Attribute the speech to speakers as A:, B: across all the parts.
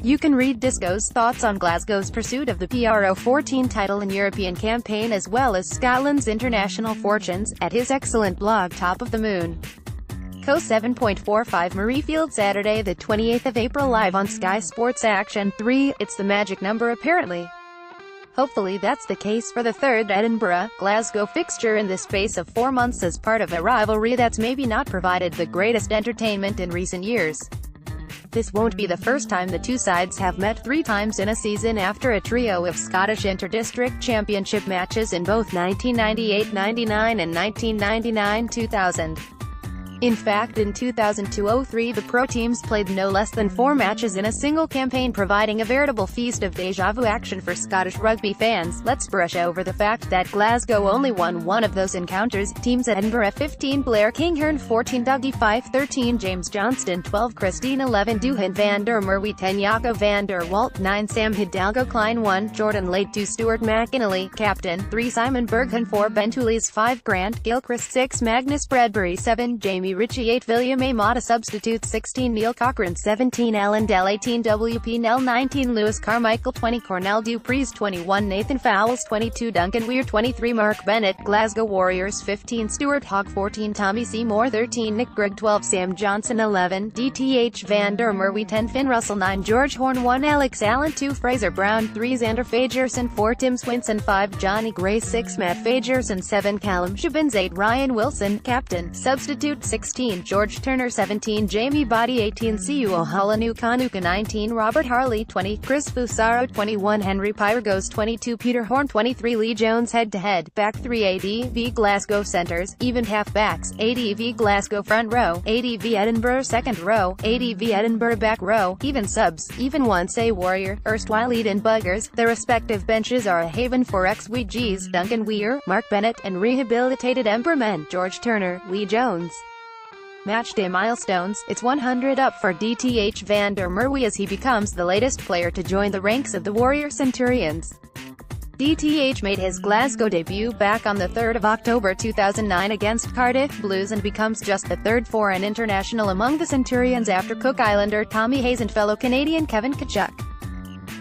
A: You can read Disco's thoughts on Glasgow's pursuit of the PRO14 title and European campaign as well as Scotland's international fortunes, at his excellent blog Top of the Moon. Co 7.45 Murrayfield Saturday the 28th of April live on Sky Sports Action 3, it's the magic number apparently. Hopefully that's the case for the third Edinburgh, Glasgow fixture in the space of 4 months as part of a rivalry that's maybe not provided the greatest entertainment in recent years. This won't be the first time the two sides have met 3 times in a season after a trio of Scottish Inter-District Championship matches in both 1998-99 and 1999-2000. In fact, in 2002-03 the pro teams played no less than 4 matches in a single campaign, providing a veritable feast of déjà vu action for Scottish rugby fans. Let's brush over the fact that Glasgow only won one of those encounters. Teams at Edinburgh 15, Blair Kinghorn 14, Dougie Fife 13, James Johnston 12, Christine 11, Duhan van der Merwe 10, Jaco van der Walt 9, Sam Hidalgo Klein 1, Jordan Late 2, Stuart McInally, Captain 3, Simon Berghan 4, Ben Touleys 5, Grant Gilchrist 6, Magnus Bradbury 7, Jamie Ritchie 8, William A. Mata substitute 16, Neil Cochrane 17, Alan Dell 18, W.P. Nell 19, Lewis Carmichael 20, Cornell Dupreez 21, Nathan Fowles 22, Duncan Weir 23, Mark Bennett, Glasgow Warriors 15, Stuart Hogg 14, Tommy Seymour 13, Nick Grigg 12, Sam Johnson 11, DTH van der Merwe 10, Finn Russell 9, George Horn 1, Alex Allen 2, Fraser Brown 3, Xander Fagerson 4, Tim Swinson 5, Johnny Gray 6, Matt Fagerson 7, Callum Shibbins 8, Ryan Wilson, Captain, substitute 16, George Turner 17, Jamie Body 18, Siu Ohalanu Kanuka 19, Robert Harley 20, Chris Fusaro 21, Henry Pyrgos 22, Peter Horn 23, Lee Jones head-to-head, back 3 ADV Glasgow centres, even half-backs, ADV Glasgow front row, ADV Edinburgh second row, ADV Edinburgh back row, even subs, even once a Warrior, erstwhile Eden Buggers. Their respective benches are a haven for ex-WGs, Duncan Weir, Mark Bennett, and rehabilitated Emperor men, George Turner, Lee Jones. Matchday milestones, it's 100 up for DTH van der Merwe as he becomes the latest player to join the ranks of the Warrior Centurions. DTH made his Glasgow debut back on the 3rd of October 2009 against Cardiff Blues and becomes just the third foreign international among the Centurions after Cook Islander Tommy Hayes and fellow Canadian Kevin Tkachuk.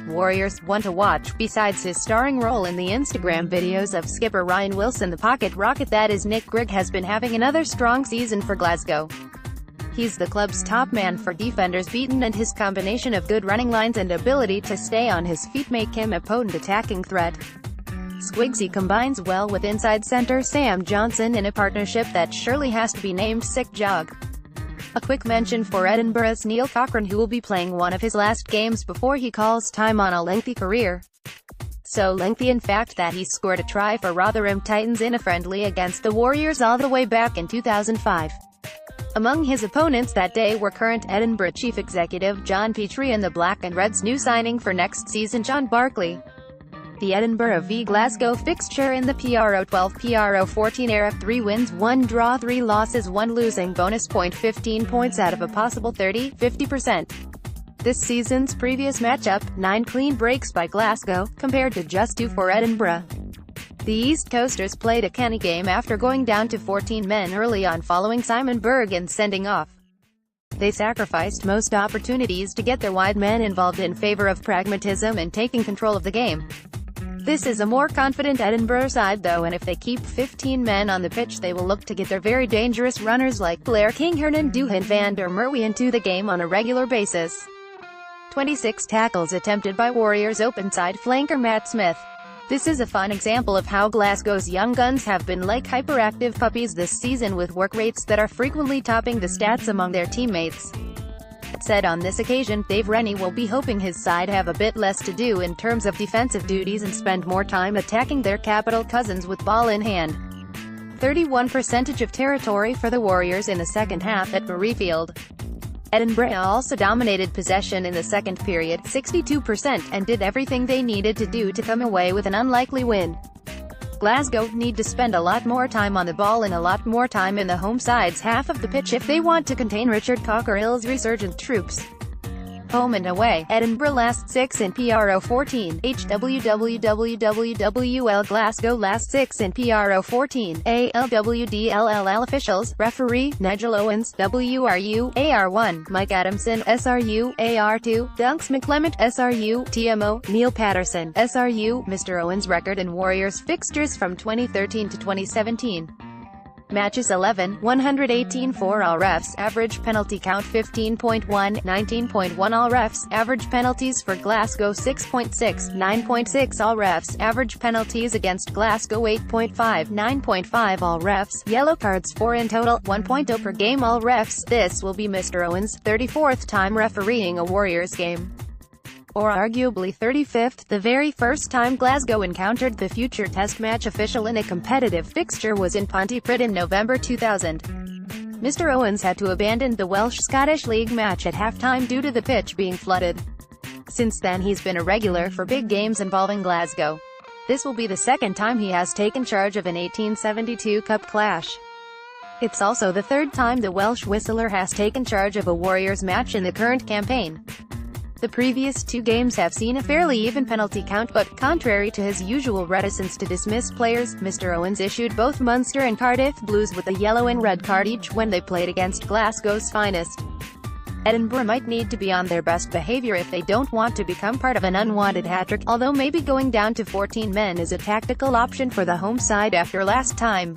A: Warriors one to watch, besides his starring role in the Instagram videos of skipper Ryan Wilson the pocket rocket that is Nick Grigg has been having another strong season for Glasgow. He's the club's top man for defenders beaten, and his combination of good running lines and ability to stay on his feet make him a potent attacking threat. Squigsy combines well with inside centre Sam Johnson in a partnership that surely has to be named Sick Jog. A quick mention for Edinburgh's Neil Cochrane, who will be playing one of his last games before he calls time on a lengthy career. So lengthy in fact that he scored a try for Rotherham Titans in a friendly against the Warriors all the way back in 2005. Among his opponents that day were current Edinburgh chief executive John Petrie and the Black and Reds' new signing for next season John Barclay. The Edinburgh v Glasgow fixture in the PRO12-PRO14 era: 3 wins, 1 draw, 3 losses, 1 losing, bonus point 15 points out of a possible 50%. This season's previous matchup, 9 clean breaks by Glasgow, compared to just 2 for Edinburgh. The East Coasters played a canny game after going down to 14 men early on following Simon Berghan's sending off. They sacrificed most opportunities to get their wide men involved in favour of pragmatism and taking control of the game. This is a more confident Edinburgh side though, and if they keep 15 men on the pitch they will look to get their very dangerous runners like Blair Kinghorn and Duhan van der Merwe into the game on a regular basis. 26 tackles attempted by Warriors open side flanker Matt Smith. This is a fine example of how Glasgow's young guns have been like hyperactive puppies this season, with work rates that are frequently topping the stats among their teammates. That said, on this occasion, Dave Rennie will be hoping his side have a bit less to do in terms of defensive duties and spend more time attacking their capital cousins with ball in hand. 31% of territory for the Warriors in the second half at Murrayfield. Edinburgh also dominated possession in the second period, 62%, and did everything they needed to do to come away with an unlikely win. Glasgow need to spend a lot more time on the ball and a lot more time in the home side's half of the pitch if they want to contain Richard Cockerill's resurgent troops. Home and away, Edinburgh last 6 in PRO 14, HWWWWWL Glasgow last 6 in PRO 14, ALWDLLL officials, referee, Nigel Owens, WRU, AR1, Mike Adamson, SRU, AR2, Dunks McClement, SRU, TMO, Neil Patterson, SRU, Mr. Owens record in Warriors fixtures from 2013 to 2017. Matches 11, 118 for all refs, average penalty count 15.1, 19.1 all refs, average penalties for Glasgow 6.6, 9.6 all refs, average penalties against Glasgow 8.5, 9.5 all refs, yellow cards 4 in total, 1.0 per game all refs. This will be Mr. Owens' 34th time refereeing a Warriors game. Or arguably 35th, the very first time Glasgow encountered the future Test match official in a competitive fixture was in Pontypridd in November 2000. Mr. Owens had to abandon the Welsh-Scottish League match at halftime due to the pitch being flooded. Since then he's been a regular for big games involving Glasgow. This will be the second time he has taken charge of an 1872 Cup clash. It's also the third time the Welsh whistler has taken charge of a Warriors match in the current campaign. The previous 2 games have seen a fairly even penalty count, but, contrary to his usual reticence to dismiss players, Mr. Owens issued both Munster and Cardiff Blues with a yellow and red card each when they played against Glasgow's finest. Edinburgh might need to be on their best behaviour if they don't want to become part of an unwanted hat-trick, although maybe going down to 14 men is a tactical option for the home side after last time.